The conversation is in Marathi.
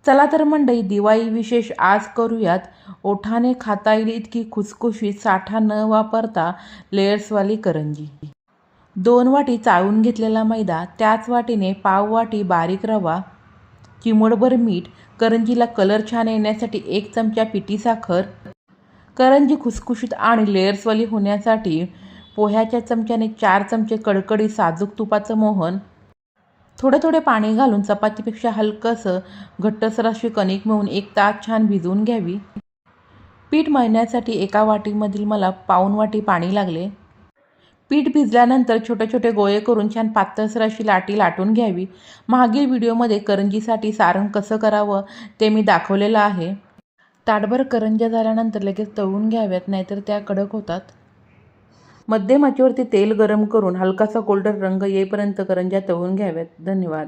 चला तर मंडळी, दिवाळी विशेष आज करूयात ओठाने खाता येईल इतकी खुसखुशीत साठा न वापरता लेयर्सवाली करंजी। 2 वाटी चाळून घेतलेला मैदा, त्याच वाटीने पाव वाटी बारीक रवा, चिमूटभर मीठ, करंजीला कलर छान येण्यासाठी 1 चमचा पिठी साखर, करंजी खुसखुशीत आणि लेयर्सवाली होण्यासाठी पोह्याच्या चमच्याने 4 चमचे कडकडीत साजूक तुपाचं मोहन, थोडे थोडे पाणी घालून चपातीपेक्षा हलकंसं घट्टसर अशी कणिक मळून 1 तास छान भिजवून घ्यावी। पीठ मळण्यासाठी एका वाटीमधील मला पाऊण वाटी पाणी लागले। पीठ भिजल्यानंतर छोटे छोटे गोळे करून छान पातळसर अशी लाटी लाटून घ्यावी। मागील व्हिडिओमध्ये करंजीसाठी सारण कसं करावं ते मी दाखवलेलं आहे। ताटभर करंज्या झाल्यानंतर लगेच तळून घ्याव्यात, नाहीतर त्या कडक होतात। मध्यम आचेवरती तेल गरम करून हलकासा गोल्डन रंग येईपर्यंत करंज्या तळून घ्याव्यात। धन्यवाद।